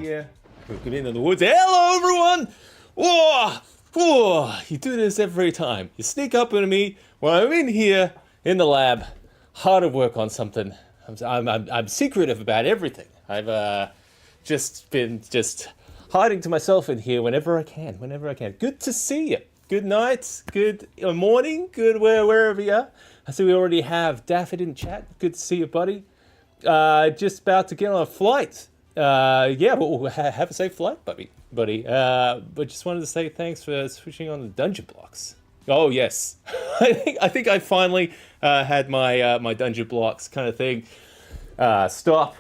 here. We've been in the woods. Hello, everyone! Whoa! You do this every time. You sneak up on me when I'm in here in the lab, hard at work on something. I'm secretive about everything. I've just been hiding to myself in here whenever I can. Good to see you. Good night. Good morning. Good wherever you are. I see we already have Daffy in chat. Good to see you, buddy. Just about to get on a flight. Well, have a safe flight, buddy. But just wanted to say thanks for switching on the dungeon blocks. Oh yes, I think I finally had my dungeon blocks kind of thing stop,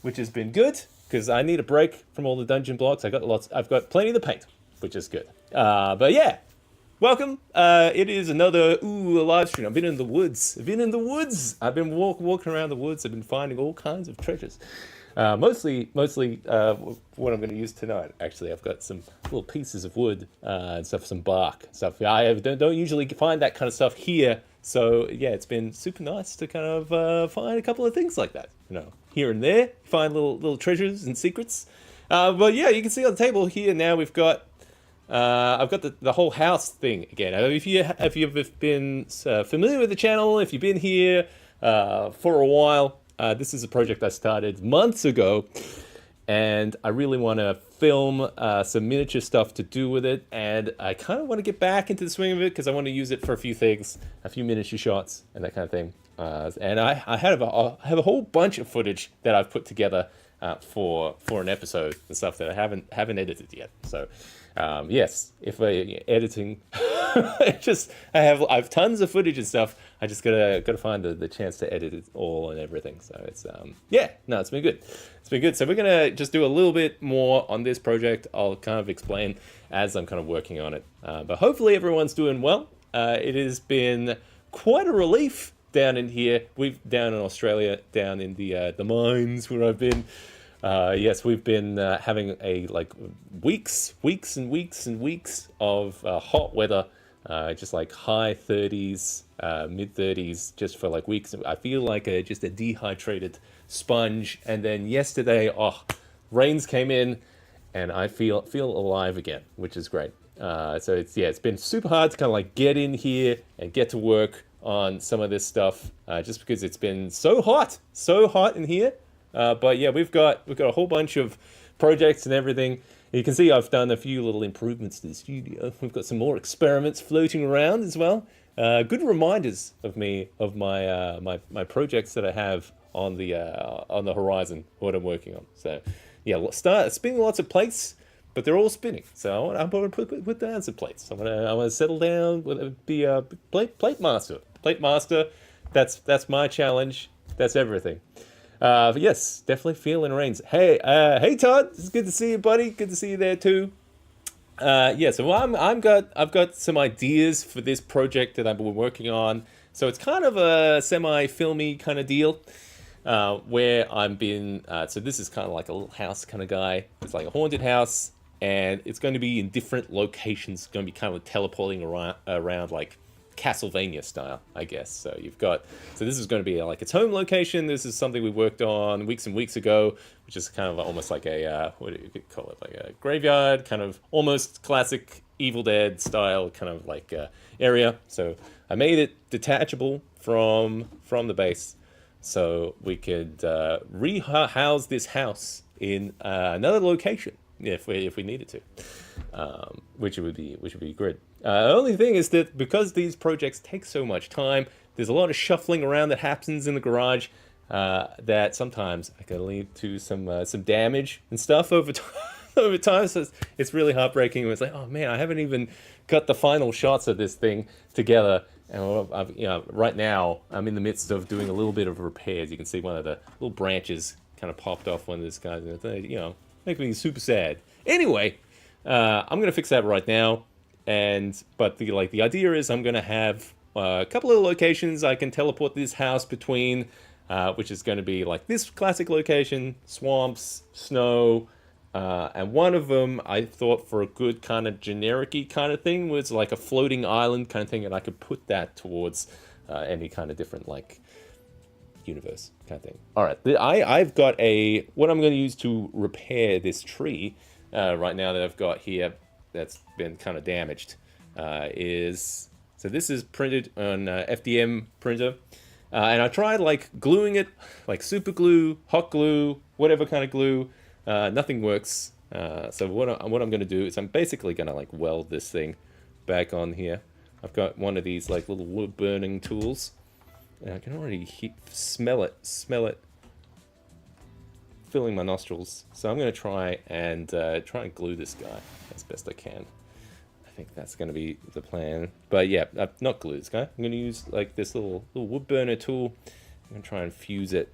which has been good because I need a break from all the dungeon blocks. I've got plenty to paint, which is good. But yeah. Welcome. It is another live stream. I've been in the woods. I've been walking around the woods. I've been finding all kinds of treasures. Mostly what I'm going to use tonight. Actually, I've got some little pieces of wood and stuff, some bark and stuff. I don't usually find that kind of stuff here. So yeah, it's been super nice to kind of find a couple of things like that. Here and there, find little treasures and secrets. But yeah, you can see on the table here now we've got. I've got the whole house thing again. If you've been familiar with the channel, if you've been here for a while, this is a project I started months ago, and I really want to film some miniature stuff to do with it, and I kind of want to get back into the swing of it because I want to use it for a few things, a few miniature shots and that kind of thing. And I have a whole bunch of footage that I've put together for an episode and stuff that I haven't edited yet. So. Yes, if editing, I have tons of footage and stuff. I just gotta find the chance to edit it all and everything. So it's it's been good. So we're gonna just do a little bit more on this project. I'll kind of explain as I'm kind of working on it. But hopefully everyone's doing well. It has been quite a relief down in here. Down in Australia, down in the mines where I've been. Yes, we've been having weeks and weeks of hot weather, just like high 30s, mid 30s, just for like weeks. I feel like just a dehydrated sponge. And then yesterday, rains came in, and I feel alive again, which is great. So it's been super hard to kind of like get in here and get to work on some of this stuff, just because it's been so hot in here. But yeah, we've got a whole bunch of projects and everything. You can see I've done a few little improvements to the studio. We've got some more experiments floating around as well. Good reminders of my projects that I have on the horizon, what I'm working on. So yeah, spinning lots of plates, but they're all spinning. So I'm going to put down some plates. I'm gonna settle down with be a plate master. Plate master. That's my challenge. That's everything. But yes, definitely feeling rains. Hey Todd, it's good to see you, buddy. Good to see you there too. So I've got some ideas for this project that I've been working on. So it's kind of a semi-filmy kind of deal, where I'm being. So this is kind of like a little house kind of guy. It's like a haunted house, and it's going to be in different locations. It's going to be kind of teleporting around like Castlevania style, I guess. So this is going to be like its home location. This is something we worked on weeks and weeks ago, which is kind of almost like a what do you call it, like a graveyard, kind of almost classic Evil Dead style kind of like area. So I made it detachable from the base, so we could rehouse this house in another location if we needed to, which would be great. The only thing is that because these projects take so much time, there's a lot of shuffling around that happens in the garage that sometimes I can lead to some damage and stuff over time. So it's really heartbreaking. It's like, oh man, I haven't even got the final shots of this thing together. And right now I'm in the midst of doing a little bit of repairs. You can see one of the little branches kind of popped off one of this guy's. Making me super sad. Anyway, I'm gonna fix that right now. But the idea is I'm gonna have a couple of locations I can teleport this house between, which is going to be like this classic location, swamps, snow, and one of them I thought for a good kind of generic-y kind of thing was like a floating island kind of thing, and I could put that towards any kind of different like universe kind of thing. All right, I've got what I'm going to use to repair this tree right now that I've got here that's been kind of damaged so this is printed on FDM printer. And I tried like gluing it, like super glue, hot glue, whatever kind of glue. Nothing works. So what I'm going to do is I'm basically going to like weld this thing back on here. I've got one of these like little wood burning tools. And I can already smell it filling my nostrils. So I'm going to try and glue this guy as best I can. I think that's going to be the plan. But yeah, not glue this guy. I'm going to use like this little wood burner tool. I'm going to try and fuse it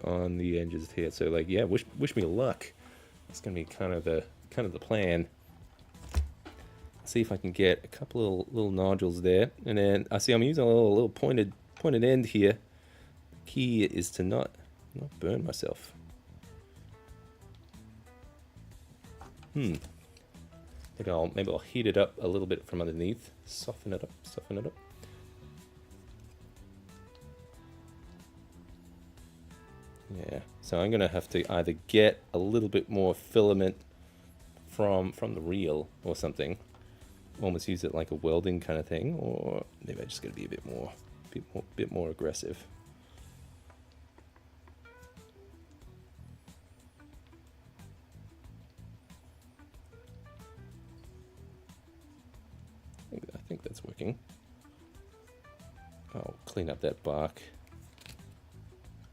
on the edges here. So like, yeah, wish me luck. It's going to be kind of the plan. See if I can get a couple of little nodules there, and then I see I'm using a little pointed end here. The key is to not burn myself. Maybe I'll heat it up a little bit from underneath, soften it up. Yeah, so I'm gonna have to either get a little bit more filament from the reel or something, almost use it like a welding kind of thing, or maybe I just gotta be a bit more aggressive. I think that's working. I'll clean up that bark.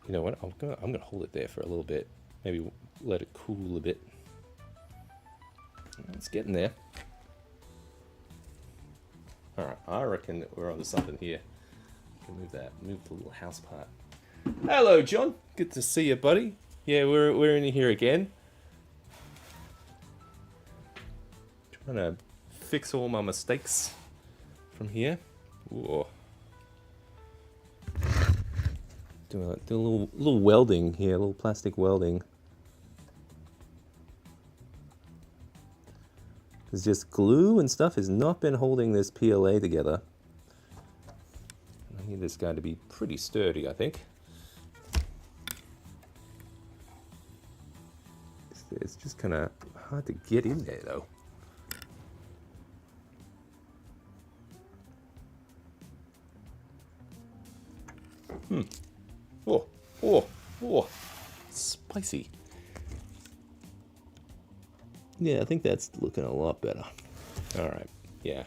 You know what? I'm gonna hold it there for a little bit. Maybe let it cool a bit. It's getting there. All right, I reckon that we're onto something here. Move the little house part. Hello, John. Good to see you, buddy. Yeah, we're in here again. Trying to fix all my mistakes from here. Whoa. Do a little welding here, a little plastic welding. Because just glue and stuff has not been holding this PLA together. I need this guy to be pretty sturdy, I think. It's just kind of hard to get in there, though. Oh, spicy. Yeah, I think that's looking a lot better. All right, yeah.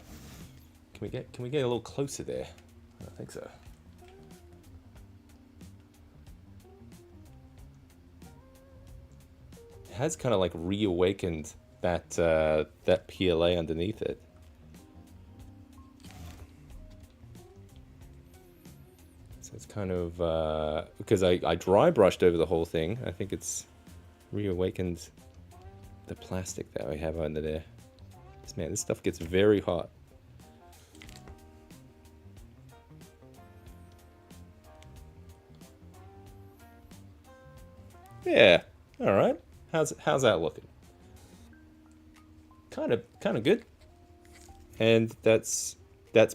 Can we get a little closer there? I think so. It has kind of like reawakened that PLA underneath it. So it's kind of because I dry brushed over the whole thing. I think it's reawakened the plastic that I have under there. Man, this stuff gets very hot. Yeah, all right. How's that looking? Kind of good. And that's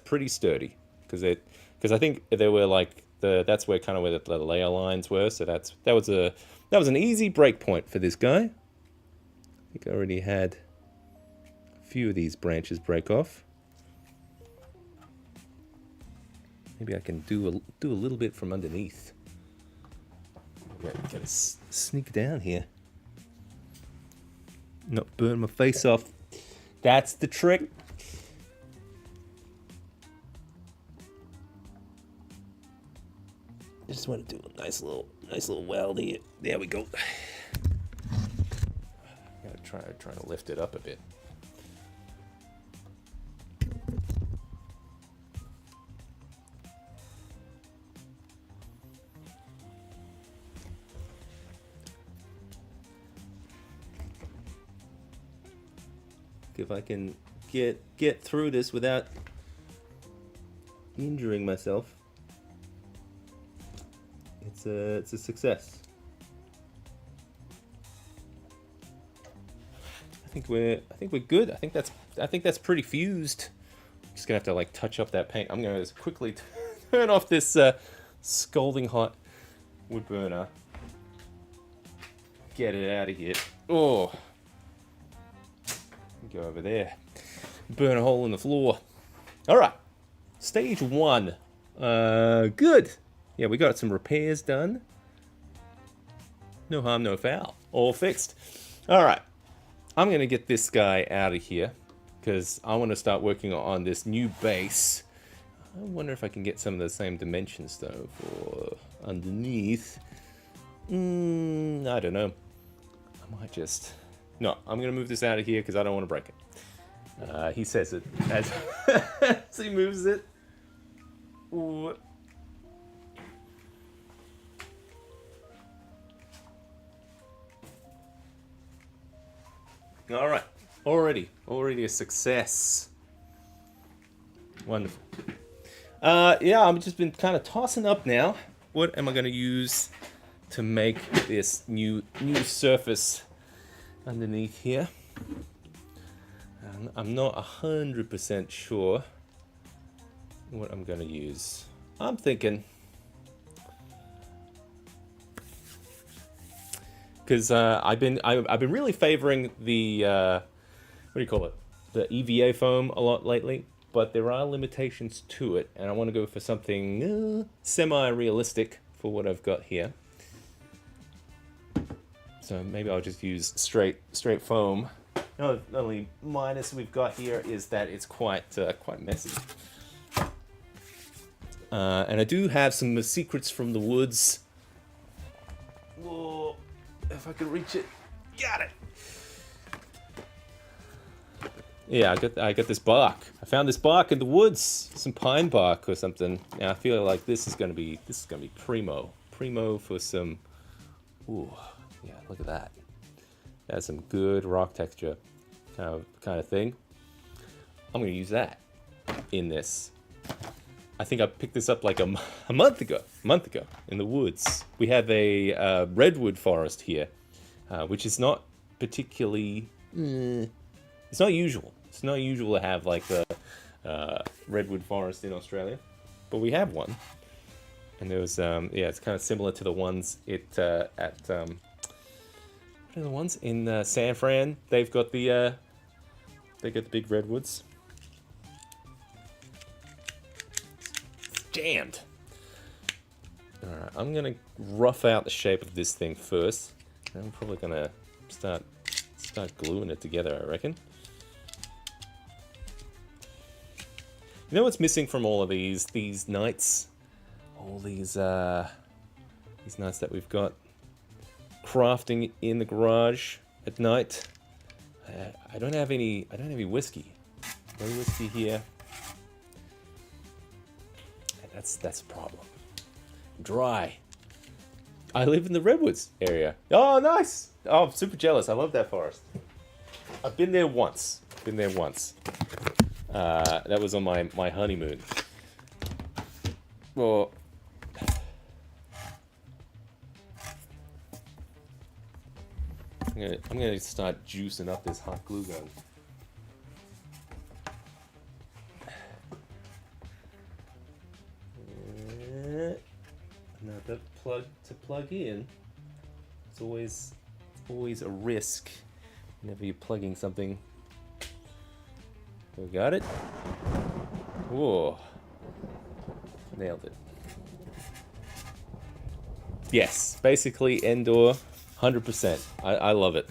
pretty sturdy because I think there were like that's where the layer lines were. So that was an easy break point for this guy. I think I already had a few of these branches break off. Maybe I can do a little bit from underneath. Gotta sneak down here. Not burn my face off. That's the trick. I just want to do a nice little weld here. There we go. Gotta try to lift it up a bit. If I can get through this without injuring myself, it's a success. I think we're good. I think that's pretty fused. I'm just gonna have to like touch up that paint. I'm gonna quickly turn off this scalding hot wood burner. Get it out of here. Oh, go over there. Burn a hole in the floor. All right, stage 1. Good. Yeah, we got some repairs done. No harm, no foul. All fixed. All right, I'm gonna get this guy out of here because I want to start working on this new base. I wonder if I can get some of the same dimensions though for underneath. I don't know. I might just... No, I'm going to move this out of here because I don't want to break it. He says it as, as he moves it. Ooh. All right. Already a success. Wonderful. Yeah, I've just been kind of tossing up now. What am I going to use to make this new surface underneath here? I'm not 100% sure what I'm going to use. I'm thinking, because I've been really favoring the what do you call it, the EVA foam a lot lately, but there are limitations to it, and I want to go for something semi-realistic for what I've got here. So maybe I'll just use straight foam. The only minus we've got here is that it's quite messy. And I do have some secrets from the woods. Whoa, if I can reach it. Got it. Yeah, I got this bark. I found this bark in the woods. Some pine bark or something. And I feel like this is gonna be primo for some. Ooh, yeah, look at that. That's some good rock texture kind of thing. I'm gonna use that in this. I think I picked this up like a month ago in the woods. We have a redwood forest here, which is not particularly. It's not usual. It's not usual to have like a redwood forest in Australia, but we have one. And there was yeah, it's kind of similar to the ones at what are the ones in San Fran? They've got the big redwoods. Jammed. All right, I'm gonna rough out the shape of this thing first. I'm probably gonna start gluing it together, I reckon. You know what's missing from all of these nights? All these nights that we've got crafting in the garage at night. I don't have any whiskey. No whiskey here. That's a problem. Dry. I live in the Redwoods area. Oh, nice. Oh, I'm super jealous. I love that forest. I've been there once. That was on my honeymoon. Well, I'm gonna start juicing up this hot glue gun. Another plug to plug in. It's always a risk whenever you're plugging something. We got it. Whoa. Nailed it. Yes, basically indoor, 100%. I love it.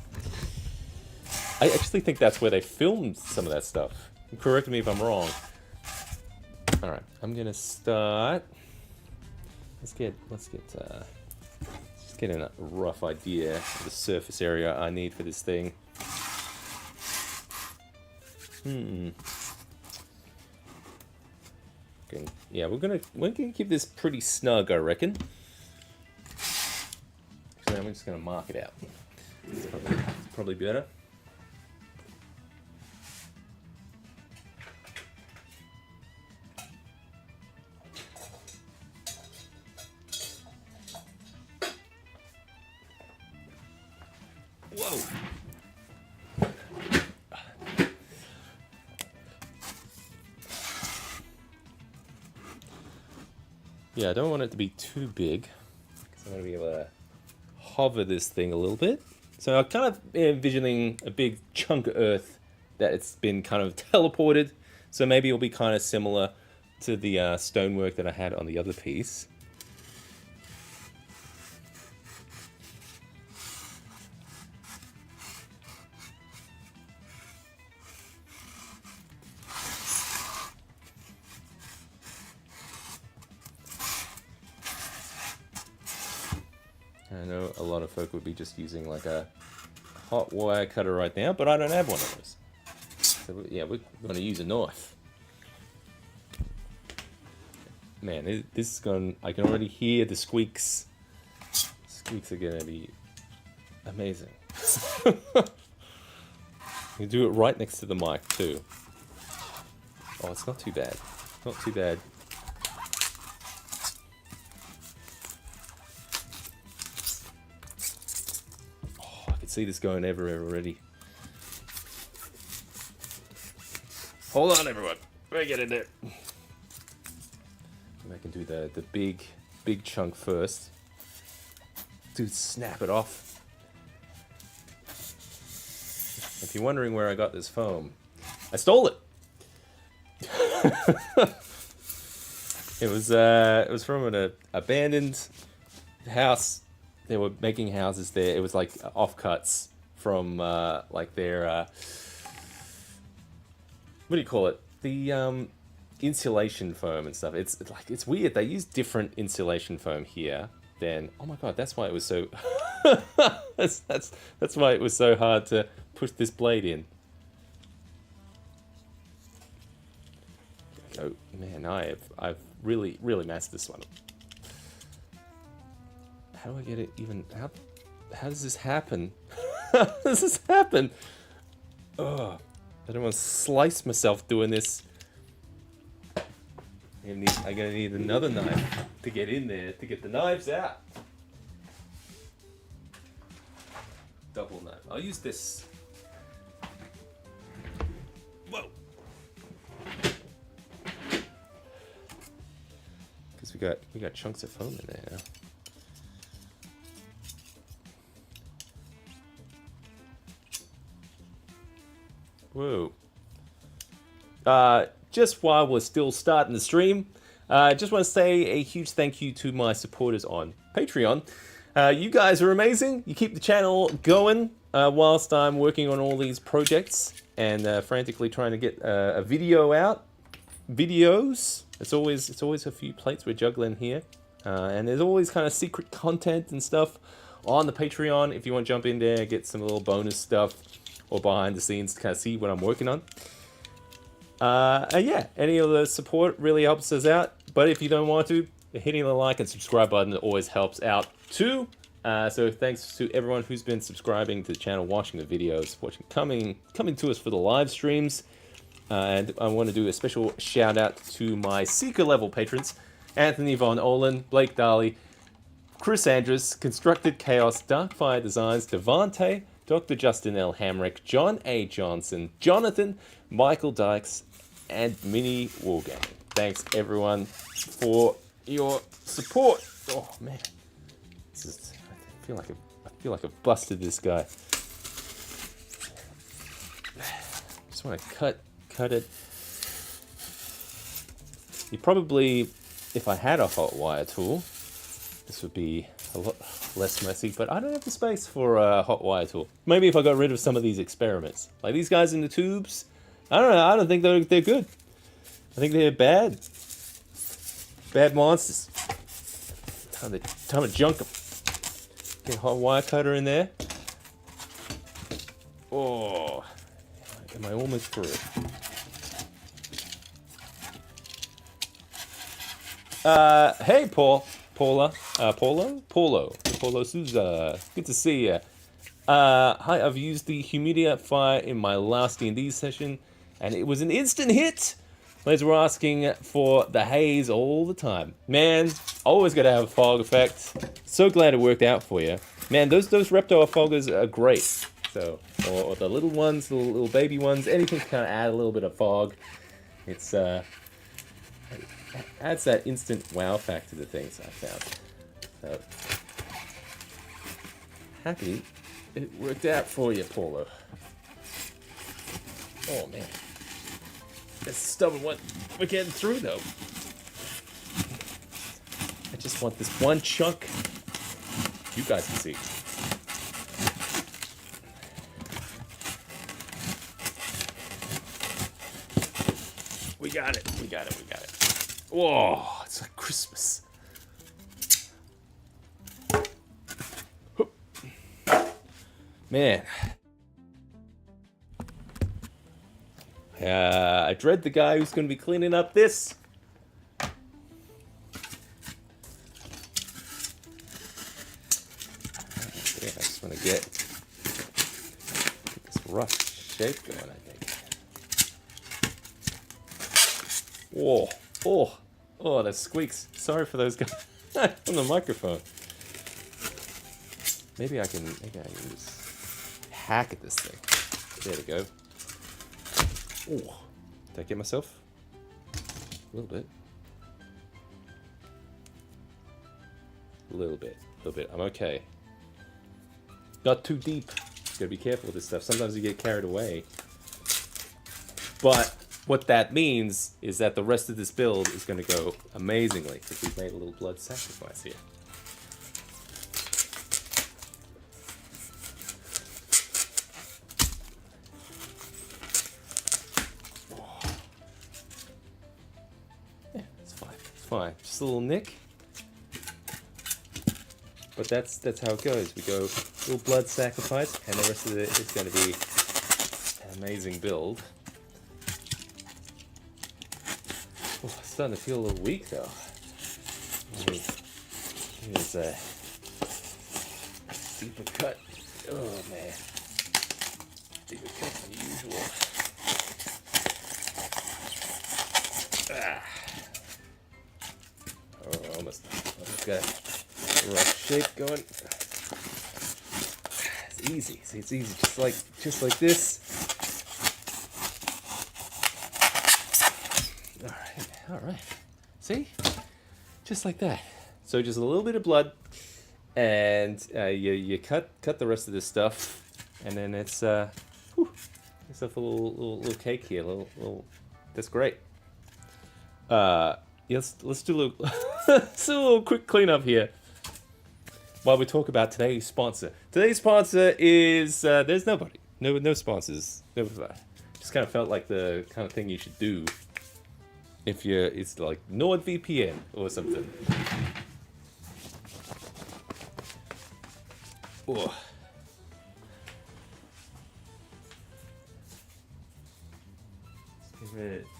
I actually think that's where they filmed some of that stuff. Correct me if I'm wrong. All right, I'm gonna start. Let's get a rough idea of the surface area I need for this thing. Okay, yeah, we're gonna keep this pretty snug, I reckon. So then we're just gonna mark it out. It's probably better. Whoa. Yeah, I don't want it to be too big, because I'm going to be able to hover this thing a little bit. So I'm kind of envisioning a big chunk of Earth that it's been kind of teleported. So maybe it'll be kind of similar to the stonework that I had on the other piece. I know a lot of folk would be just using like a hot wire cutter right now, but I don't have one of those. So yeah, we're going to use a knife. Man, this is going. I can already hear the squeaks. Squeaks are going to be amazing. You do it right next to the mic too. Oh, it's not too bad. Not too bad. Oh, I can see this going everywhere already. Hold on, everyone. We're getting there. I can do the big chunk first. Dude, snap it off. If you're wondering where I got this foam, I stole it. It was from an abandoned house. They were making houses there. It was like offcuts from like their what do you call it? The insulation foam and stuff. It's weird. They use different insulation foam here than. Oh my god, that's why it was so. that's why it was so hard to push this blade in. Oh man, I've really messed this one up. How do I get it even? How does this happen? How does this happen? Oh, I don't want to slice myself doing this. I'm gonna need another knife to get in there to get the knives out. Double knife. I'll use this. Whoa. Because we got chunks of foam in there now. Whoa. Just while we're still starting the stream, I just want to say a huge thank you to my supporters on Patreon. You guys are amazing. You keep the channel going whilst I'm working on all these projects and frantically trying to get a video out. Videos. It's always a few plates we're juggling here, and there's always kind of secret content and stuff on the Patreon. If you want to jump in there, get some little bonus stuff or behind the scenes to kind of see what I'm working on. And yeah, any of the support really helps us out. But if you don't want to, hitting the like and subscribe button always helps out too. So thanks to everyone who's been subscribing to the channel, watching the videos, coming to us for the live streams. And I want to do a special shout out to my Seeker level patrons: Anthony Von Olin, Blake Daly, Chris Andrus, Constructed Chaos, Darkfire Designs, Devante, Dr. Justin L. Hamrick, John A. Johnson, Jonathan, Michael Dykes, and Mini Wargame. Thanks everyone for your support. Oh man, I feel like I've busted this guy. Just want to cut it. You probably, if I had a hot wire tool, this would be a lot less messy, but I don't have the space for a hot wire tool. Maybe if I got rid of some of these experiments. Like these guys in the tubes, I don't know, I don't think they're good. I think they're bad. Bad monsters. Time to junk them. Get a hot wire cutter in there. Oh, am I almost through? Hey, Paulo Souza. Good to see ya. Hi, I've used the humidifier in my last D&D session, and it was an instant hit. Players were asking for the haze all the time. Man, always got to have a fog effect. So glad it worked out for you. Man, those Reptar foggers are great. So, or the little ones, the little baby ones, anything to kind of add a little bit of fog. It's adds that instant wow factor to things, I found. So, happy it worked out for you, Paulo. Oh, man. That's a stubborn one. We're getting through, though. I just want this one chunk. You guys can see. We got it. We got it. We got it. Whoa, it's like Christmas. Man. I dread the guy who's going to be cleaning up this. Yeah, I just want to get this rough shape going, I think. Whoa. Oh, that squeaks. Sorry for those guys on the microphone. Maybe I can just hack at this thing. There we go. Oh, did I get myself? A little bit. A little bit. I'm okay. Not too deep. Gotta be careful with this stuff. Sometimes you get carried away. But what that means is that the rest of this build is going to go amazingly because we've made a little blood sacrifice here. Yeah, it's fine. It's fine. Just a little nick. But that's how it goes. We go little blood sacrifice, and the rest of it is going to be an amazing build. Oh, it's starting to feel a little weak though. Here's a deeper cut. Oh man, deeper cut than usual. Oh, almost got a rough shape going. It's easy. See, it's easy, just like this. All right. See? Just like that. So just a little bit of blood, and you cut the rest of this stuff, and then it's yourself a little cake here. Little. That's great. Let's do a little let's do a little quick cleanup here while we talk about today's sponsor. Today's sponsor is there's nobody. No sponsors. Just kind of felt like the kind of thing you should do. If it's like NordVPN or something. Oh.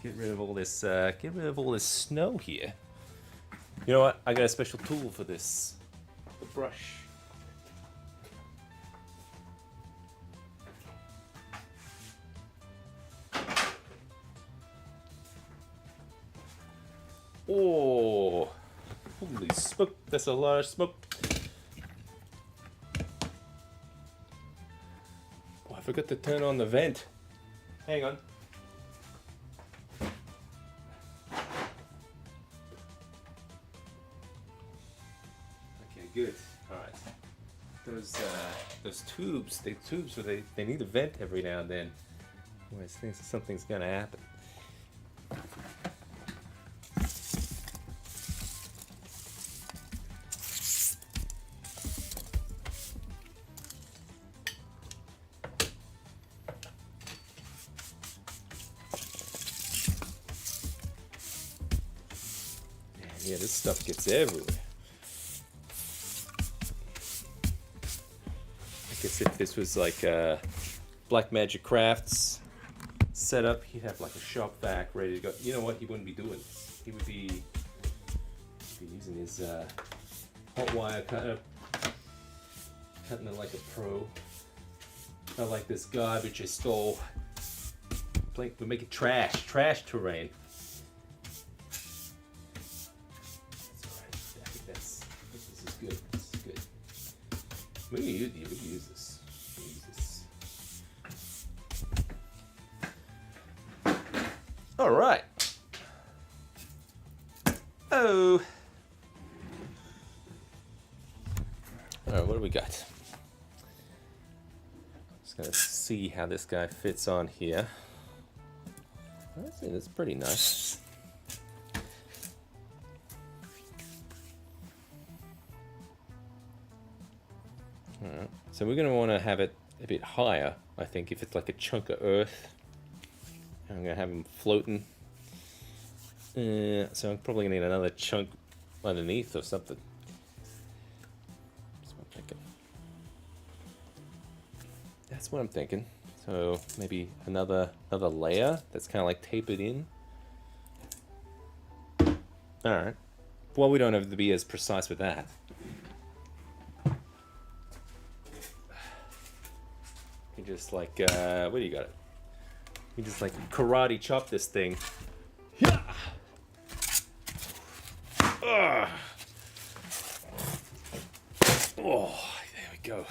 Get rid of all this. Get rid of all this snow here. You know what? I got a special tool for this. The brush. Oh, holy smoke, that's a lot of smoke. Oh, I forgot to turn on the vent. Hang on. Okay, good. All right. Those tubes, where they need a vent every now and then. I think something's gonna happen. Yeah, this stuff gets everywhere. I guess if this was like Black Magic Crafts setup, he'd have like a shop vac ready to go. You know what? He wouldn't be doing this. He would be using his hot wire cutter, cutting it like a pro. Not like this garbage I stole. We're making trash terrain. Good. This is good. We can use this. All right. Oh. All right. What do we got? Just gonna see how this guy fits on here. I think that's pretty nice. Alright, so we're going to want to have it a bit higher, I think, if it's like a chunk of earth. I'm going to have them floating. So I'm probably going to need another chunk underneath or something. That's what I'm thinking. So maybe another layer that's kind of like tapered in. Alright. Well, we don't have to be as precise with that. You just like, what do you got it? You just like karate chop this thing. Yeah. Oh, there we go.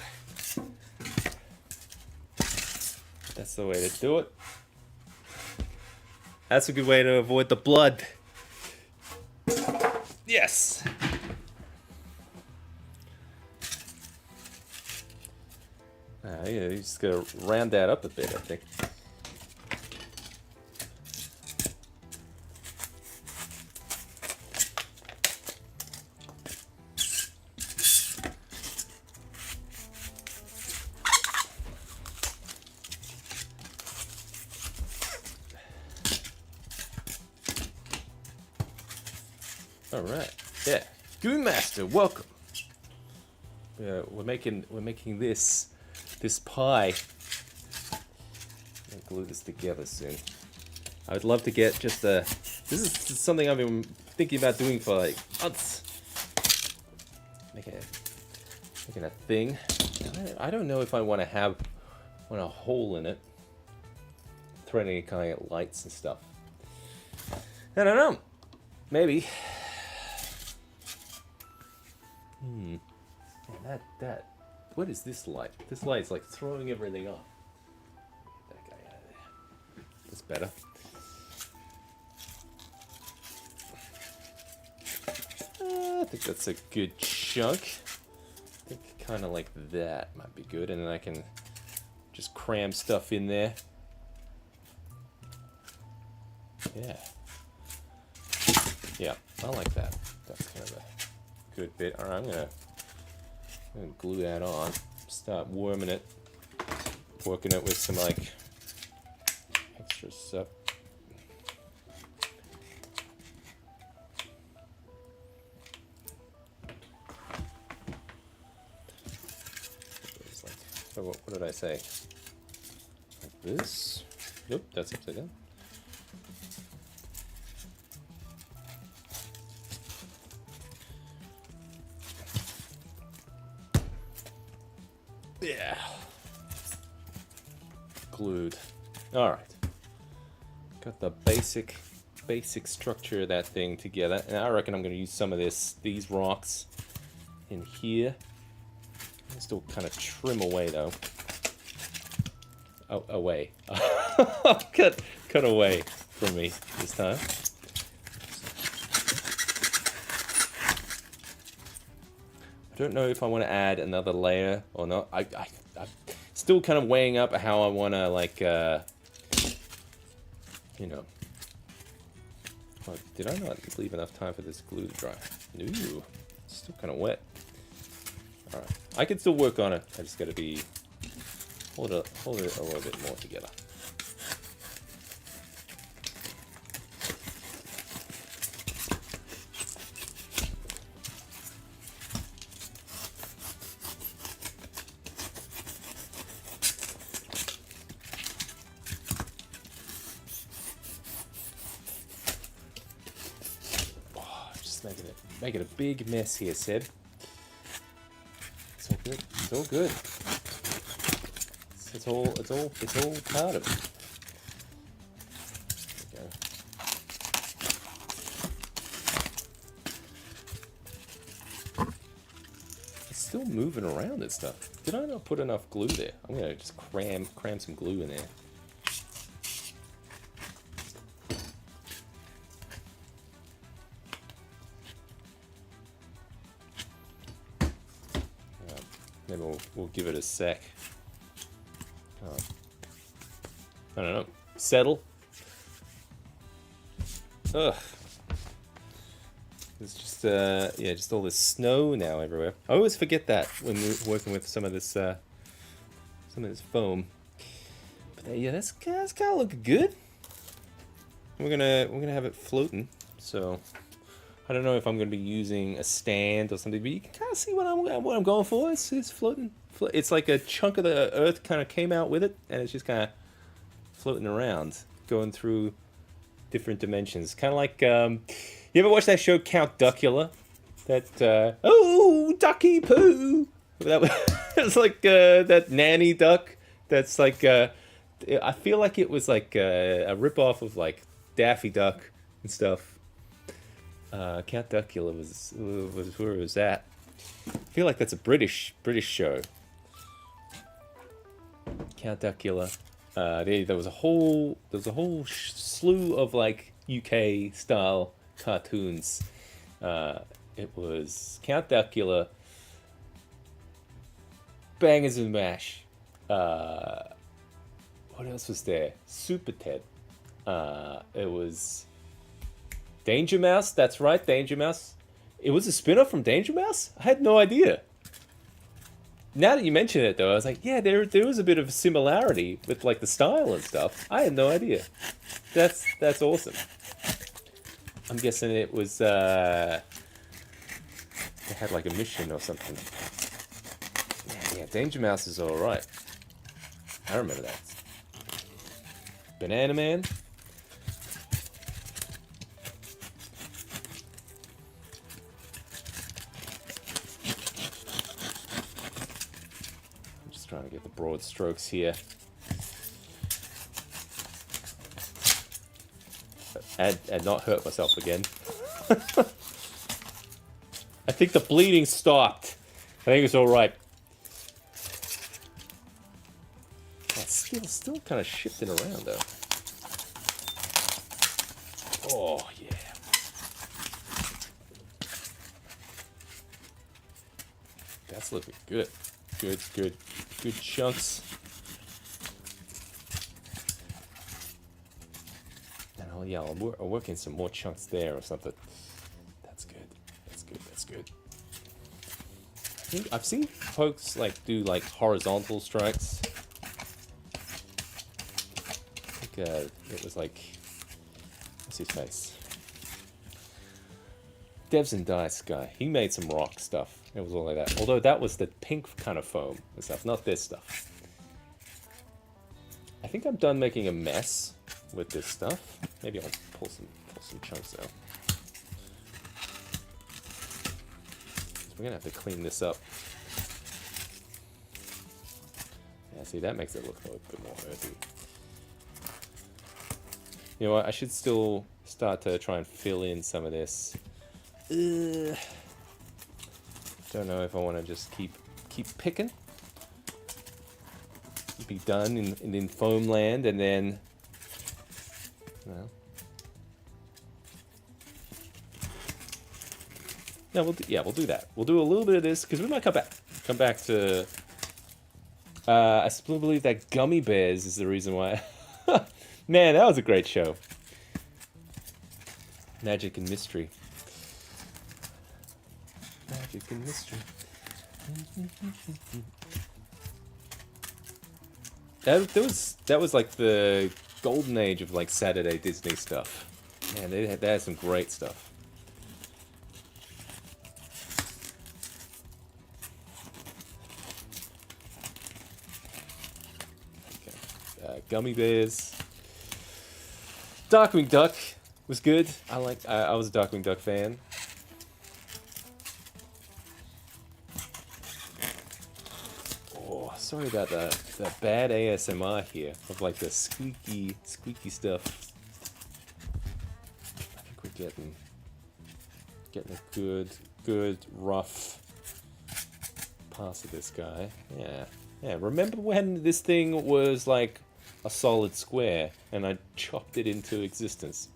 That's the way to do it. That's a good way to avoid the blood. Yes. Yeah, you just gotta round that up a bit, I think. All right, yeah, Goon Master, welcome. We're making this pie. I'll glue this together soon. I would love to get just a. This is something I've been thinking about doing for like months. Making a thing. I don't know if I want a hole in it. Threading any kind of lights and stuff. I don't know. Maybe. And that. What is this light? This light is like throwing everything off. Get that guy out of there. That's better. I think that's a good chunk. I think kind of like that might be good, and then I can just cram stuff in there. Yeah, I like that. That's kind of a good bit. All right, I'm gonna glue that on. Start worming it, working it with some like extra stuff. So what did I say? Like this? Nope, that's upside down. Yeah. Glued. Alright. Got the basic structure of that thing together. And I reckon I'm going to use some of these rocks in here. I'll still kind of trim away though. Oh, away. Cut away from me this time. I don't know if I want to add another layer or not. I'm still kind of weighing up how I want to, like, you know. Oh, did I not leave enough time for this glue to dry? Ooh, it's still kind of wet. Alright, I can still work on it. I just got to be hold it a little bit more together. Making a big mess here, Seb. It's all good. It's all good. It's all part of it. There we go. It's still moving around and stuff. Did I not put enough glue there? I'm gonna just cram some glue in there. Maybe we'll give it a sec. I don't know, settle. Ugh. There's just yeah, just all this snow now everywhere. I always forget that when we're working with some of this foam. But yeah, that's kind of looking good. We're gonna have it floating. So I don't know if I'm gonna be using a stand or something, but you can kind of see what I'm going for. It's floating. It's like a chunk of the earth kind of came out with it, and it's just kind of floating around, going through different dimensions. Kind of like, you ever watch that show Count Duckula? That, oh, ducky poo! That was, it was like that nanny duck that's like, I feel like it was like a rip-off of like Daffy Duck and stuff. Count Duckula was where it was at. I feel like that's a British show. Count Duckula. There was a whole slew of like UK style cartoons. It was Count Duckula, Bangers and Mash. What else was there? Super Ted. It was Danger Mouse. That's right, Danger Mouse. It was a spin-off from Danger Mouse? I had no idea. Now that you mention it, though, I was like, yeah, there was a bit of a similarity with like the style and stuff. I had no idea. That's awesome. I'm guessing it was they had like a mission or something. Yeah, Danger Mouse is all right. I remember that. Banana Man. Trying to get the broad strokes here. And not hurt myself again. I think the bleeding stopped. I think it's all right. It's still kind of shifting around though. Oh yeah. That's looking good. Good chunks. And yeah, I'll work in some more chunks there or something. That's good. I think I've seen folks like do like horizontal strikes. I think it was like, what's his face? Devs and Dice guy. He made some rock stuff. It was all like that. Although that was the pink kind of foam and stuff, not this stuff. I think I'm done making a mess with this stuff. Maybe I'll pull some chunks out. We're gonna have to clean this up. Yeah, see, that makes it look a bit more earthy. You know what? I should still start to try and fill in some of this. Don't know if I want to just keep picking. Be done in foam land, and then, well, no, we'll do that. We'll do a little bit of this because we might come back to. I still believe that Gummy Bears is the reason why. Man, that was a great show. Magic and mystery. Magic and mystery. That was like the golden age of like Saturday Disney stuff. Man, they had some great stuff. Okay. Gummy Bears. Darkwing Duck was good. I was a Darkwing Duck fan. Sorry about that bad ASMR here of like the squeaky stuff. I think we're getting a good rough pass of this guy. Yeah. Remember when this thing was like a solid square and I chopped it into existence?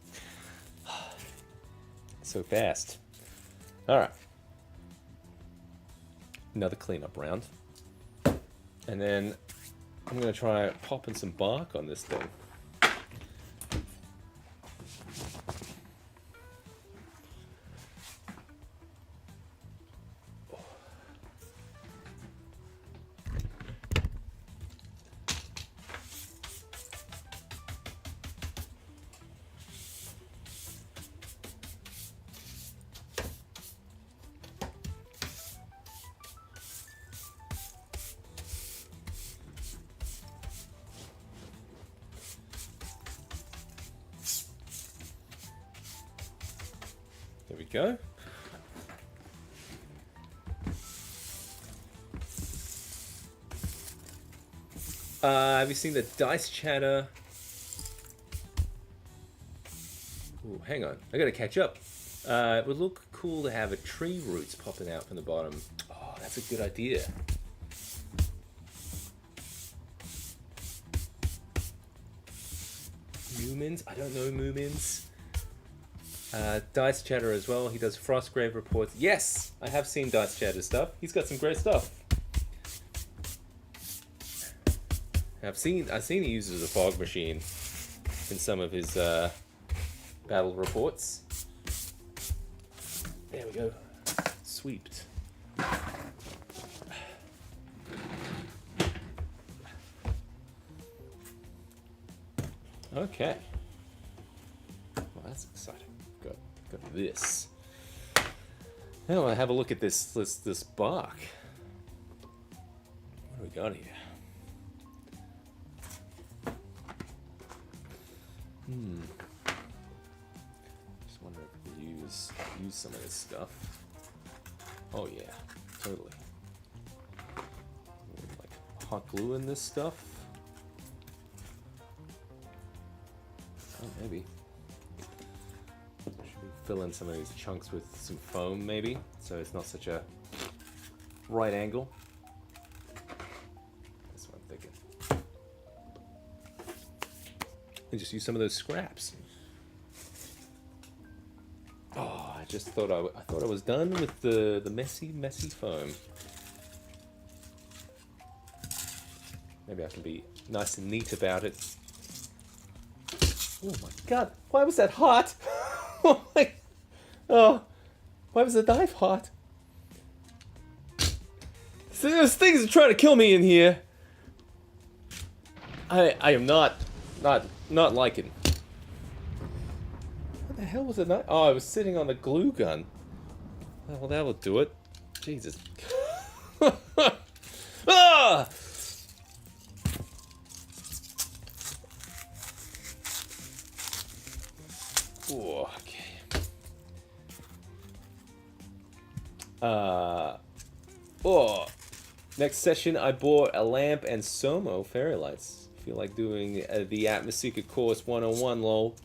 So fast. All right. Another cleanup round. And then I'm going to try popping some bark on this thing. There we go. Have you seen the dice chatter? Ooh, hang on. I gotta catch up. It would look cool to have a tree roots popping out from the bottom. Oh, that's a good idea. Moomins? I don't know Moomins. Dice Chatter as well. He does Frostgrave reports. Yes! I have seen Dice Chatter stuff. He's got some great stuff. I've seen he uses a fog machine in some of his battle reports. There we go. Sweeped. Okay. Well, that's exciting. Got this. Now I have a look at this bark. What do we got here? Just wonder if we could use some of this stuff. Oh yeah, totally. Like hot glue in this stuff. Oh, maybe. Should we fill in some of these chunks with some foam, maybe, so it's not such a right angle? That's what I'm thinking. And just use some of those scraps. Oh, I just thought I thought I was done with the messy foam. Maybe I can be nice and neat about it. Oh my god, why was that hot? Oh my, oh, why was the knife hot? So those things are trying to kill me in here. I am not liking. What the hell was the knife? Oh, I was sitting on the glue gun. Oh, well, that'll do it. Jesus. Ah! Ooh, okay. Oh. Next session, I bought a lamp and Somo fairy lights. Feel like doing the Atmoseeker course 101, lol.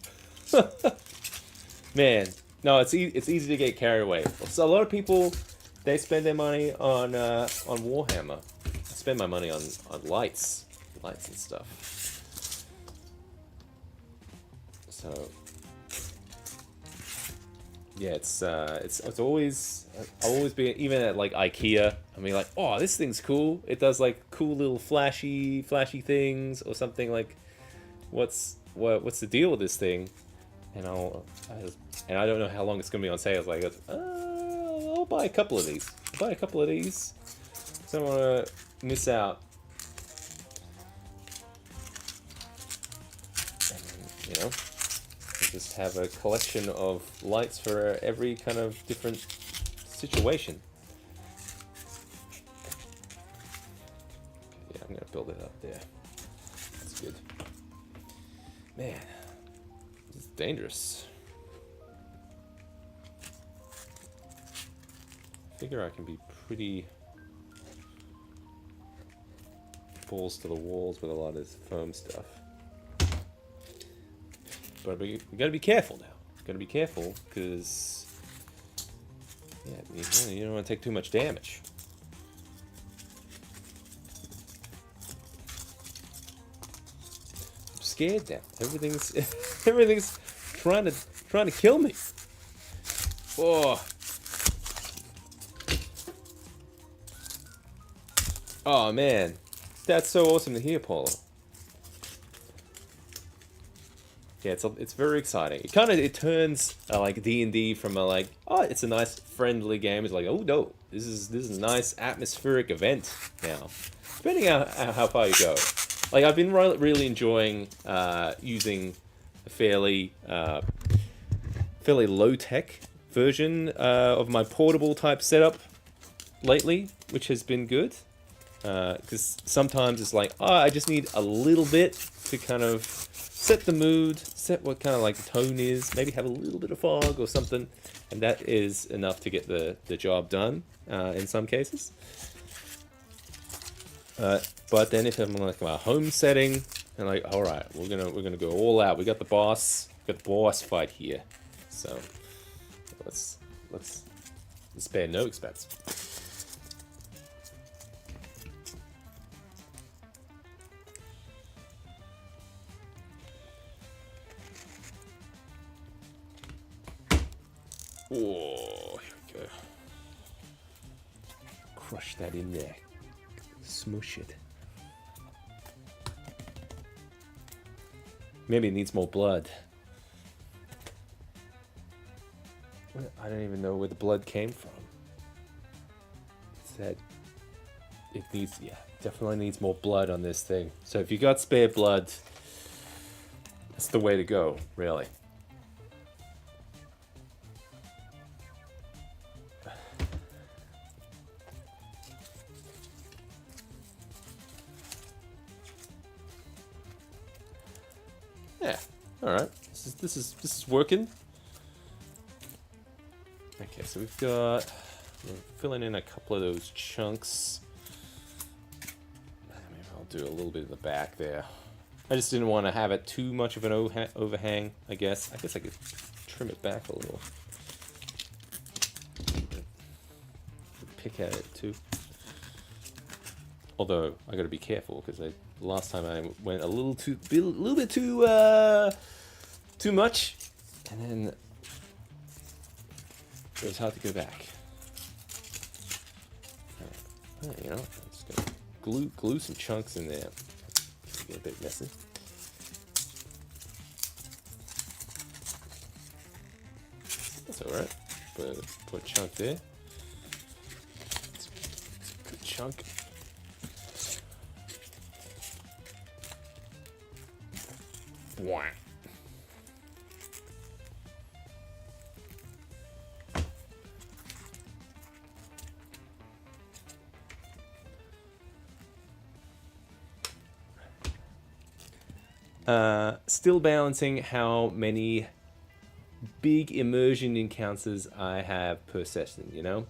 Man, no, it's easy to get carried away. So a lot of people, they spend their money on Warhammer. I spend my money on lights and stuff. So. Yeah, it's always, I'll always be, even at like IKEA, I mean like, oh, this thing's cool. It does like cool little flashy things or something like, what's the deal with this thing? And I don't know how long it's gonna be on sale. I was like, I'll buy a couple of these. So I don't want to miss out. And, you know. Just have a collection of lights for every kind of different situation. Yeah, I'm gonna build it up there. That's good. Man, this is dangerous. I figure I can be pretty balls to the walls with a lot of this foam stuff. But we gotta be careful now. Gotta be careful, because yeah, you don't want to take too much damage. I'm scared now. Everything's trying to kill me. Oh. Oh man, that's so awesome to hear, Paula. Yeah, it's very exciting. It turns like D&D from a like, oh, it's a nice friendly game. It's like, oh no, this is a nice atmospheric event now. Depending on how far you go. Like I've been really enjoying using a fairly low tech version of my portable type setup lately, which has been good. Because sometimes it's like, oh, I just need a little bit to kind of set the mood, set what kind of like the tone is, maybe have a little bit of fog or something, and that is enough to get the job done in some cases. But then if I'm like my home setting, and like, all right, we're gonna go all out. We got the boss fight here, so let's spare no expense. Oh, here we go. Crush that in there. Smoosh it. Maybe it needs more blood. I don't even know where the blood came from. It said it needs, yeah, definitely needs more blood on this thing. So if you got spare blood, that's the way to go, really. Yeah, all right. This is working. Okay, so we're filling in a couple of those chunks. Maybe I'll do a little bit of the back there. I just didn't want to have it too much of an overhang, I guess. I guess I could trim it back a little. Pick at it too. Although I got to be careful because last time I went a little bit too much, and then it was hard to go back. Right. You know, I'm just gonna glue some chunks in there. Get a bit messy. That's all right. Put a chunk there. It's a good chunk. Wah. Still balancing how many big immersion encounters I have per session, you know?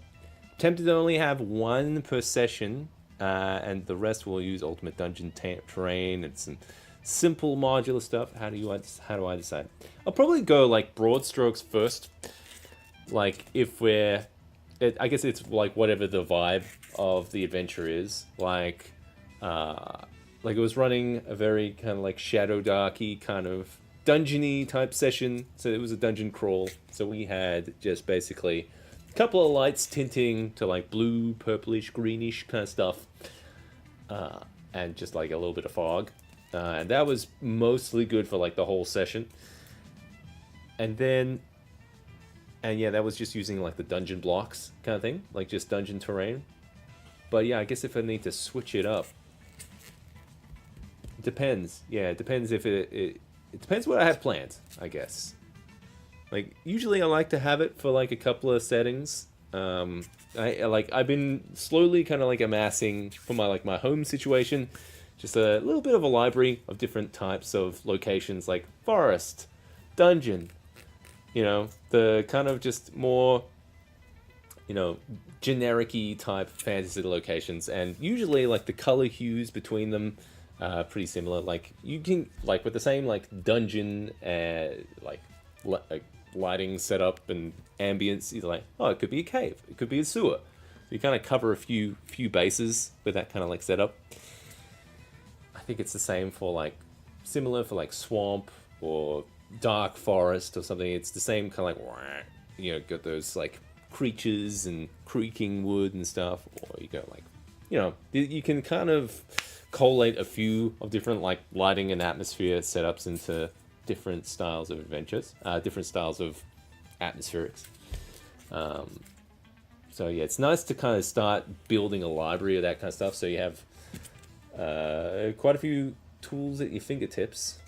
Tempted to only have one per session, and the rest will use ultimate dungeon terrain and some simple modular stuff. How do I decide? I'll probably go like broad strokes first. Like if I guess it's like whatever the vibe of the adventure is. Like it was running a very kind of like Shadow Darky kind of dungeony type session. So it was a dungeon crawl. So we had just basically a couple of lights tinting to like blue, purplish, greenish kind of stuff. And just like a little bit of fog. And that was mostly good for like the whole session. And yeah, that was just using like the dungeon blocks kind of thing. Like just dungeon terrain. But yeah, I guess if I need to switch it up. Depends. Yeah, it depends if it depends what I have planned, I guess. Like usually I like to have it for like a couple of settings. I've been slowly kind of like amassing for my home situation, just a little bit of a library of different types of locations like forest, dungeon, you know, the kind of just more, you know, generic-y type fantasy locations, and usually like the color hues between them pretty similar. Like you can like with the same like dungeon like lighting setup and ambience, you're like, oh, it could be a cave, it could be a sewer. So you kind of cover a few bases with that kind of like setup. I think it's the same for like similar for like swamp or dark forest or something. It's the same kind of like, you know, got those like creatures and creaking wood and stuff, or you got like, you know, you can kind of collate a few of different like lighting and atmosphere setups into different styles of adventures, different styles of atmospherics. So yeah, it's nice to kind of start building a library of that kind of stuff, so you have quite a few tools at your fingertips.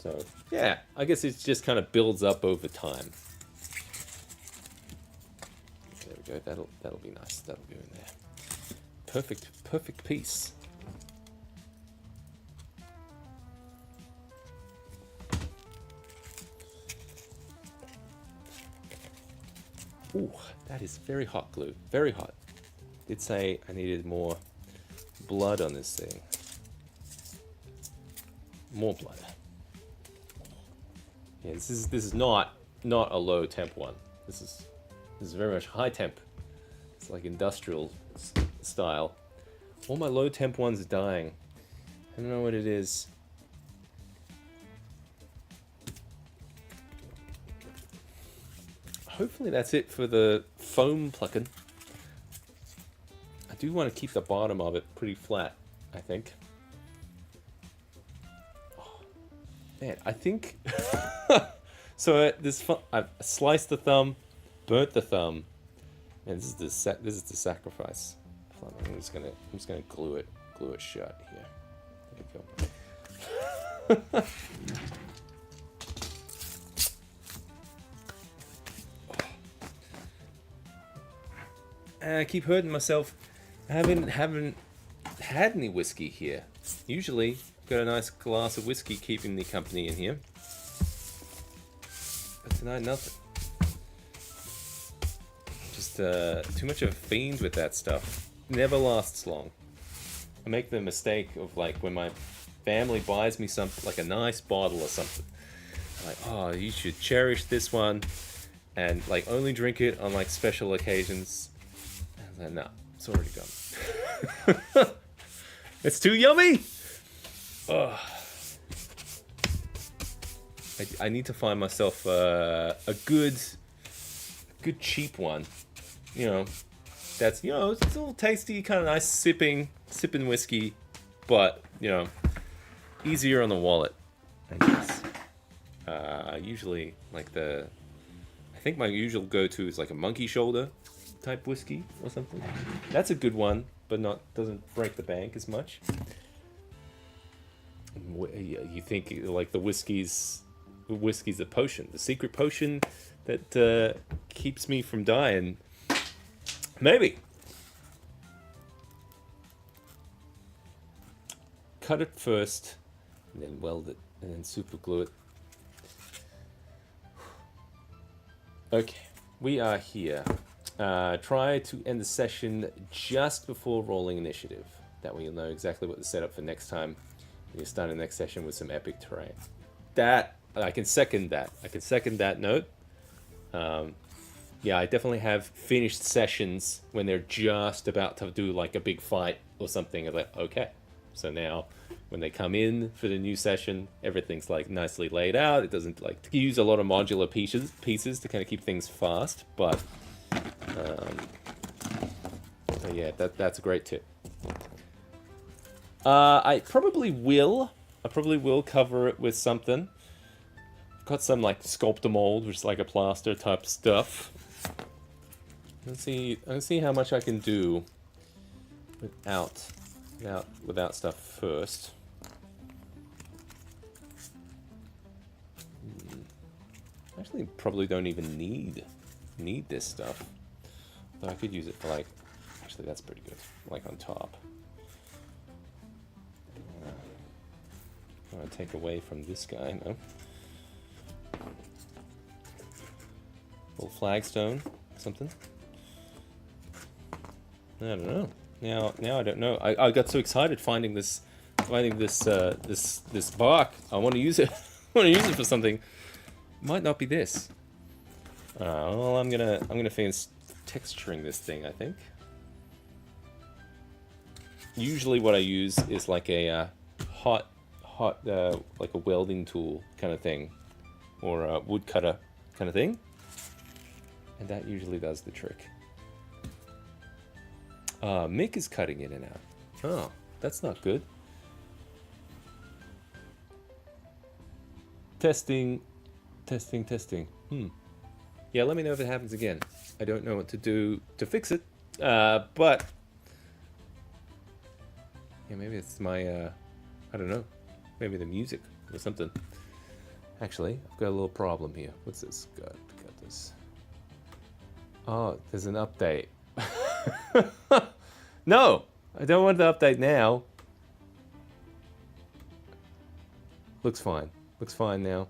So yeah, I guess it just kind of builds up over time. There we go. That'll be nice. That'll go in there. Perfect piece. Ooh, that is very hot glue. Very hot. Did say I needed more blood on this thing. More blood. Yeah, this is not a low temp one. This is very much high temp. It's like industrial style. All my low temp ones are dying. I don't know what it is. Hopefully that's it for the foam plucking. I do want to keep the bottom of it pretty flat, I think. Oh, man, I think... So I've sliced the thumb, burnt the thumb, and this is the sacrifice. I'm just gonna glue it shut here. There you go. I keep hurting myself. I haven't had any whiskey here. Usually, got a nice glass of whiskey keeping me company in here. But tonight, nothing. Just too much of a fiend with that stuff. Never lasts long. I make the mistake of like when my family buys me something, like a nice bottle or something. I'm like, oh, you should cherish this one, and like only drink it on like special occasions. And no, it's already gone. It's too yummy. Ugh. I need to find myself a good cheap one. You know, that's, you know, it's all tasty, kind of nice sipping whiskey, but you know, easier on the wallet, I guess. Usually like I think my usual go-to is like a monkey shoulder type whiskey or something. That's a good one, but doesn't break the bank as much. You think like the whiskey's a potion, the secret potion that keeps me from dying. Maybe. Cut it first, and then weld it, and then super glue it. Okay, we are here. Try to end the session just before rolling initiative. That way you'll know exactly what to set up for next time. You'll start the next session with some epic terrain. That, I can second that. I can second that note. Yeah, I definitely have finished sessions when they're just about to do like a big fight or something. I'm like, okay. So now when they come in for the new session, everything's like nicely laid out. It doesn't like use a lot of modular pieces to kind of keep things fast, but so yeah, that's a great tip. I probably will cover it with something. I've got some like sculptor mold, which is like a plaster type stuff. Let's see how much I can do without stuff first. Actually, probably don't even need this stuff. But I could use it for like, actually that's pretty good, like on top. I want to take away from this guy, no? Little flagstone, something. I don't know. Now I don't know. I got so excited finding this bark. I want to use it. I want to use it for something. Might not be this. Well, I'm gonna finish texturing this thing, I think. Usually, what I use is like a hot like a welding tool kind of thing, or a wood cutter kind of thing, and that usually does the trick. Mick is cutting in and out. Oh, that's not good. Testing. Yeah, let me know if it happens again. I don't know what to do to fix it, but yeah, maybe it's my I don't know, maybe the music or something. Actually, I've got a little problem here. What's this? Got this. Oh, there's an update. No, I don't want the update now. Looks fine. Looks fine now.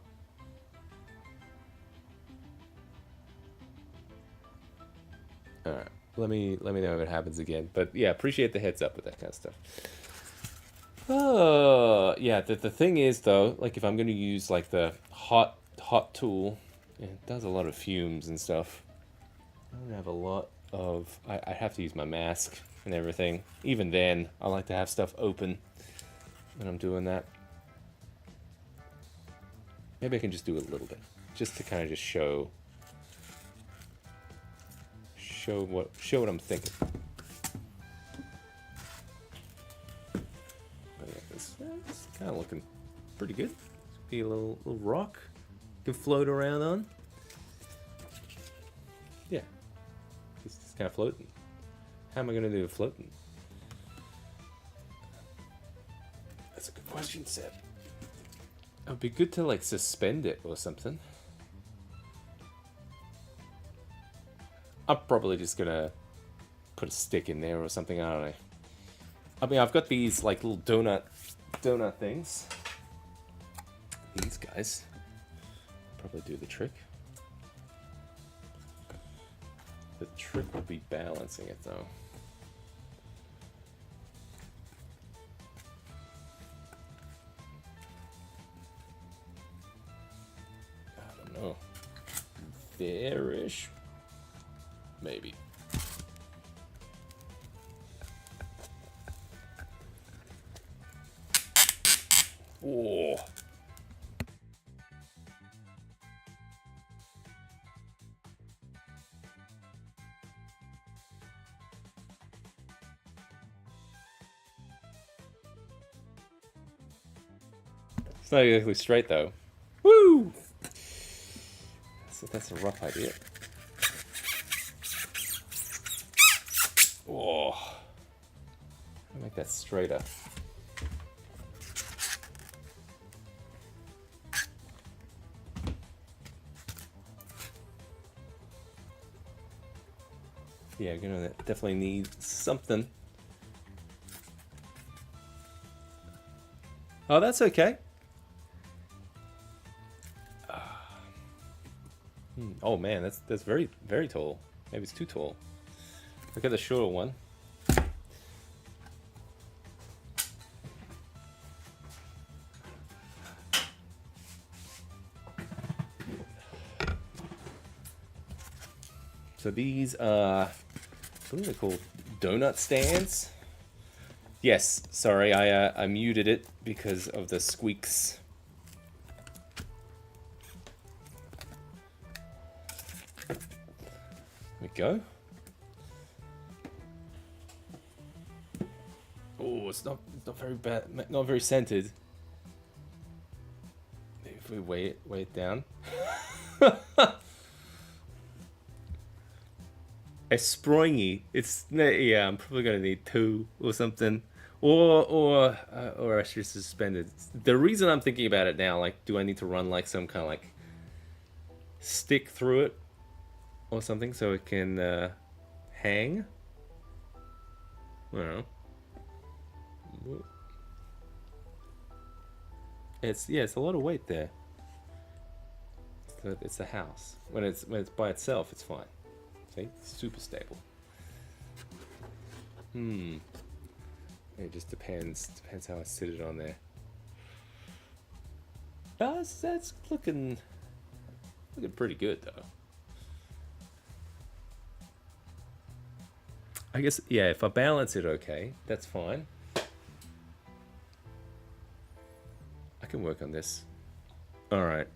Alright. Let me know if it happens again. But yeah, appreciate the heads up with that kind of stuff. Oh, yeah, the thing is though, like if I'm gonna use like the hot tool, it does a lot of fumes and stuff. I don't have a lot of, I have to use my mask and everything. Even then, I like to have stuff open when I'm doing that. Maybe I can just do a little bit, just to kind of just show what I'm thinking. But yeah, it's kind of looking pretty good. Be a little rock you can float around on. Yeah, it's just kind of floating. How am I gonna do floating? That's a good question, Seb. It would be good to like suspend it or something. I'm probably just gonna put a stick in there or something, I don't know. I mean, I've got these like little donut things. These guys probably do the trick. The trick would be balancing it though. I don't know. There-ish. Maybe. Oh. It's not exactly straight though. Woo! That's a rough idea. Oh, I'll make that straighter. Yeah, you're gonna definitely need something. Oh, that's okay. Oh man, that's very, very tall. Maybe it's too tall. Look at the shorter one. So these are, I believe they're called donut stands. Yes, sorry, I muted it because of the squeaks. There we go. Oh, it's not very bad, not very scented. Maybe if we weigh it down. A springy. It's yeah. I'm probably gonna need 2 or something, or I should suspend it. The reason I'm thinking about it now, like, do I need to run like some kind of like stick through it or something so it can hang? I don't know. It's a lot of weight there. It's the house. When it's by itself, it's fine. See, super stable. It just depends how I sit it on there. That's looking pretty good though. I guess, yeah, if I balance it okay, that's fine. I can work on this. Alright.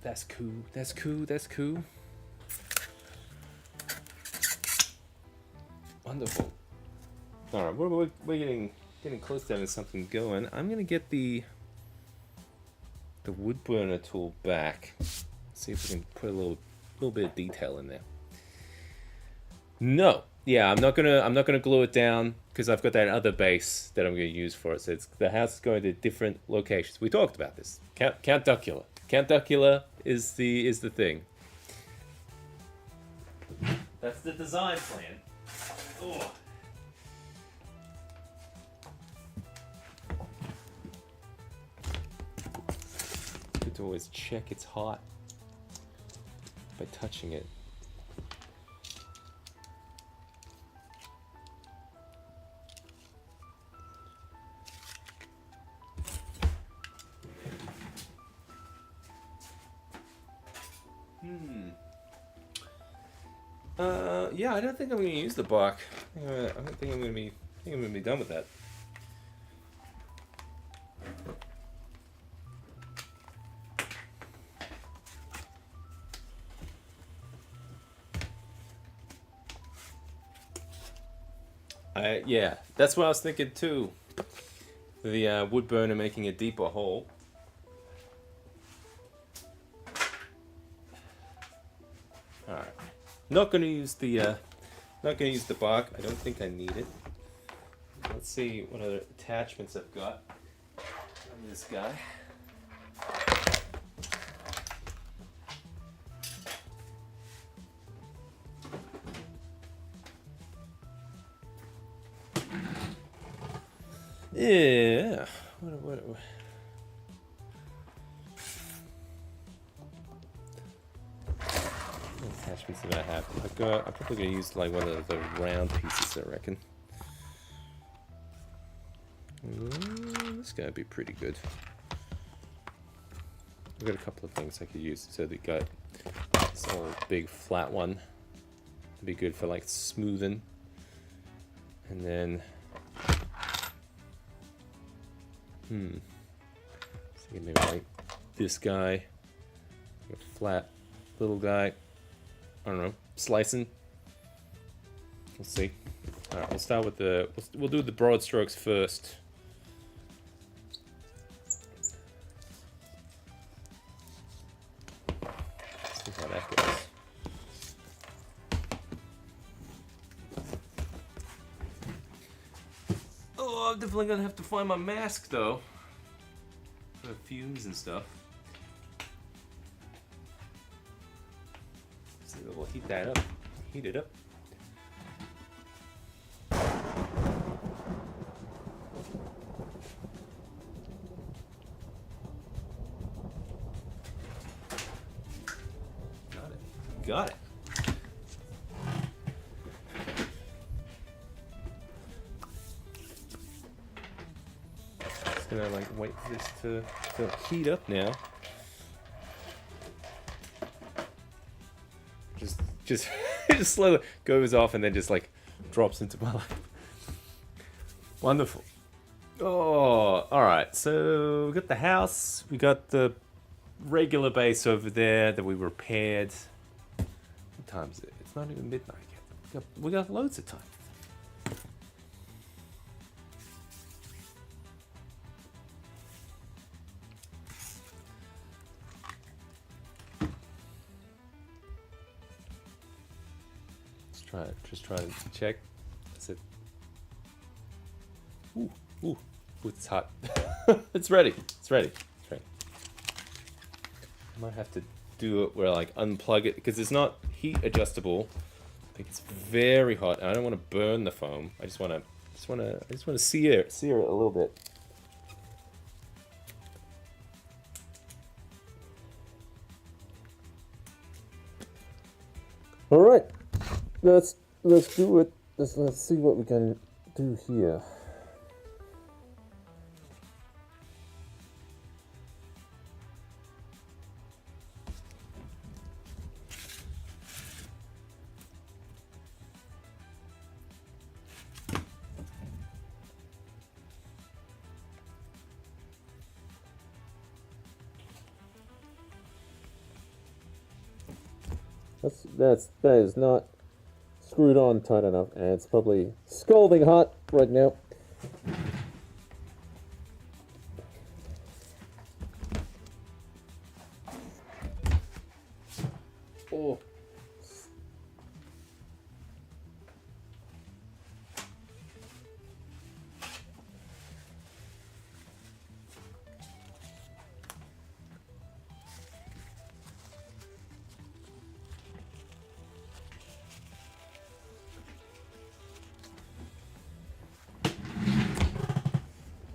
That's cool, that's cool, that's cool. Wonderful. Alright, we're getting close to having something going. I'm gonna get the wood burner tool back. See if we can put a little bit of detail in there. No, yeah, I'm not gonna glue it down because I've got that other base that I'm gonna use for it. So the house is going to different locations. We talked about this. Count Duckula. Count Duckula is the thing. That's the design plan. Oh. Good to always check it's hot by touching it. Yeah, I don't think I'm going to use the bark. I don't think I'm going to be done with that. Yeah, that's what I was thinking too. The wood burner making a deeper hole. All right. Not gonna use the bark. I don't think I need it. Let's see what other attachments I've got on this guy. Yeah. What attachments that I have? I'm probably gonna use like one of the round pieces, I reckon. This gonna be pretty good. I've got a couple of things I could use. So they got this old big flat one. It'd be good for like smoothing. And then so maybe like this guy, a flat little guy. I don't know, slicing. We'll see. All right, we'll start with we'll do the broad strokes first. See how that goes. Oh, I'm definitely gonna have to find my mask though. For the fumes and stuff. So we'll heat that up. Heat it up. Got it. Just gonna like wait for this to heat up now. Just just slowly goes off and then just like drops into my lap. Wonderful. Oh, all right. So we got the house. We got the regular base over there that we repaired. What time is it? It's not even midnight yet. We got loads of time. Just try to check. That's it. Ooh, it's hot. It's ready. It's ready. I might have to do it where I like unplug it because it's not heat adjustable. I think it's very hot, and I don't want to burn the foam. I just want to sear it a little bit. All right. Let's do it. Let's see what we can do here. That is not screwed on tight enough, and it's probably scalding hot right now. Oh.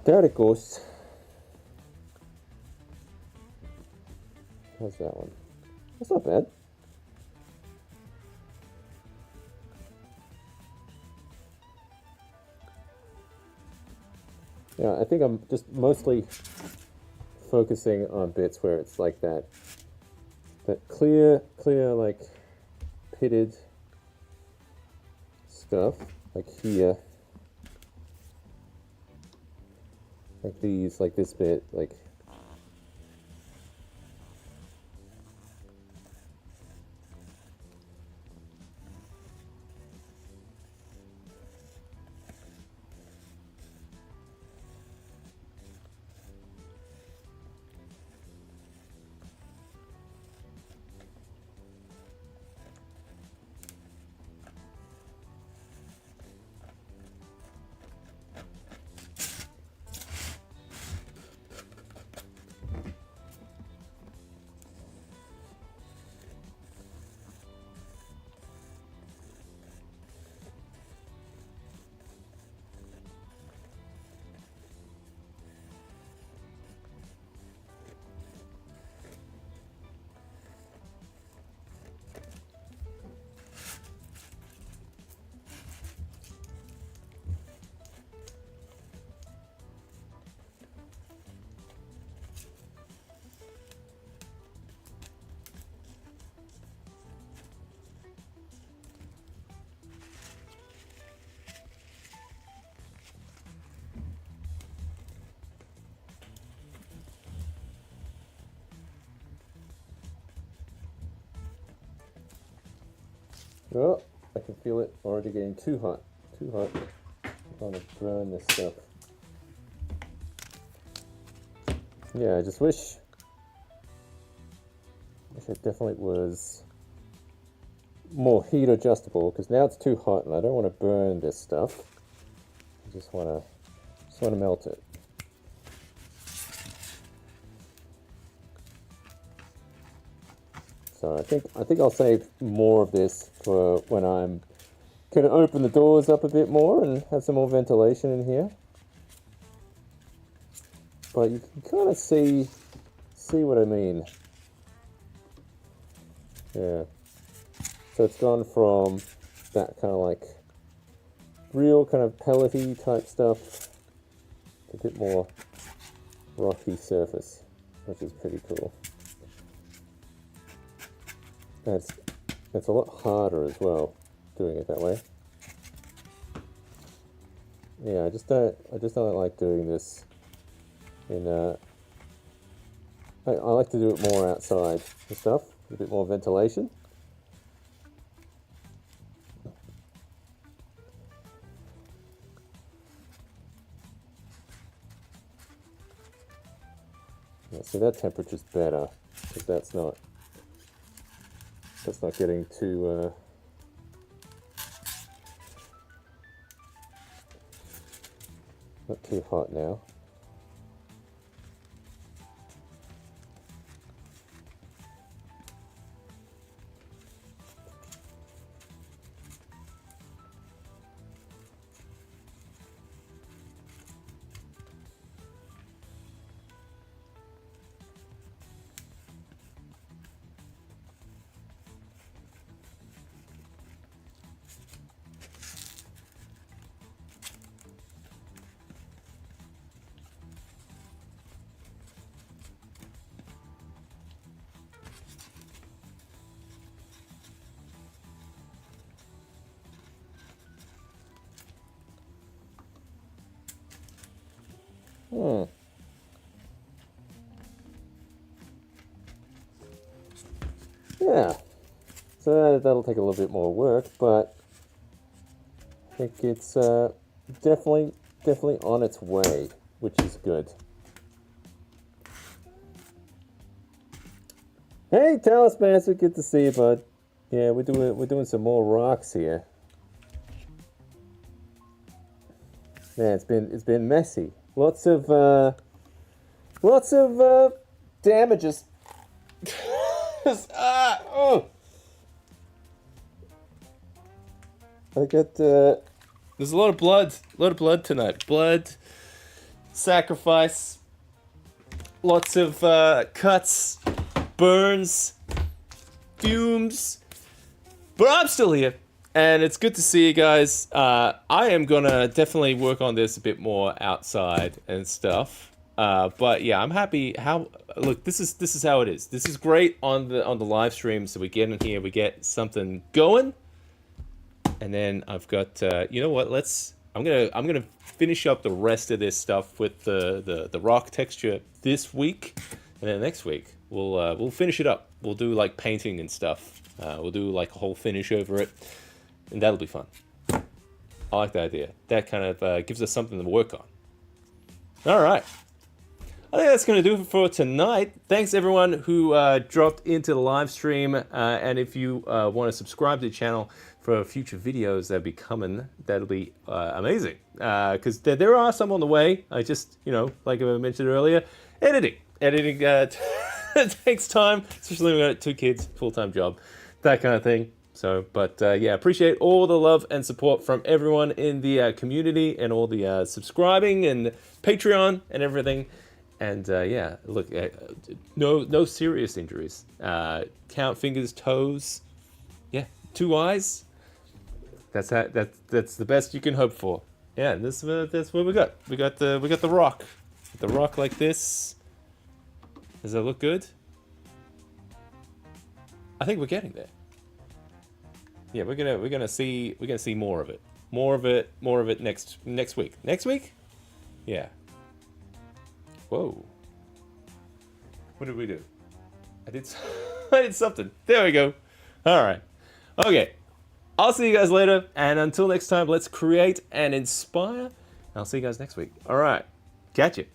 caricos. How's that one? That's not bad. Yeah, I think I'm just mostly focusing on bits where it's like that clear like pitted stuff, like here, like these, like this bit, like oh, I can feel it already getting too hot. Too hot. I'm gonna burn this stuff. Yeah, I just wish it definitely was more heat adjustable, because now it's too hot and I don't want to burn this stuff. I just want to melt it. So I think I'll save more of this for when I'm going to open the doors up a bit more and have some more ventilation in here. But you can kind of see what I mean. Yeah. So it's gone from that kind of like real kind of pellety type stuff to a bit more rocky surface, which is pretty cool. It's a lot harder as well, doing it that way. Yeah, I just don't like doing this in I like to do it more outside and stuff, a bit more ventilation. Yeah, so that temperature's better, because that's not getting too not too hot now. Yeah, so that'll take a little bit more work, but I think it's definitely on its way, which is good. Hey, Talismancer, good to see you, bud. Yeah, we're doing some more rocks here. Man, it's been messy. Lots of damages. I got There's a lot of blood tonight. Blood, sacrifice, lots of cuts, burns, fumes, but I'm still here, and it's good to see you guys. I am gonna definitely work on this a bit more outside and stuff. But yeah, I'm happy. Look, this is how it is. This is great on the live stream. So we get in here, we get something going, and then I've got you know what? I'm gonna finish up the rest of this stuff with the rock texture this week, and then next week we'll finish it up. We'll do like painting and stuff. We'll do like a whole finish over it, and that'll be fun. I like the idea. That kind of gives us something to work on. All right. I think that's going to do it for tonight. Thanks everyone who dropped into the live stream. And if you want to subscribe to the channel for future videos that'll be coming, that'll be amazing. Because there are some on the way. I just, like I mentioned earlier, editing. Editing takes time, especially when we've got 2 kids, full-time job, that kind of thing. So, but yeah, appreciate all the love and support from everyone in the community and all the subscribing and Patreon and everything. And yeah, look, no serious injuries. Count fingers, toes. Yeah, 2 eyes. That's the best you can hope for. Yeah, and that's what we got. We got the rock. The rock like this. Does that look good? I think we're getting there. Yeah, we're gonna see more of it. More of it next week. Next week? Yeah. Whoa. What did we do? I did something. There we go. All right. Okay. I'll see you guys later. And until next time, let's create and inspire. I'll see you guys next week. All right. Catch you.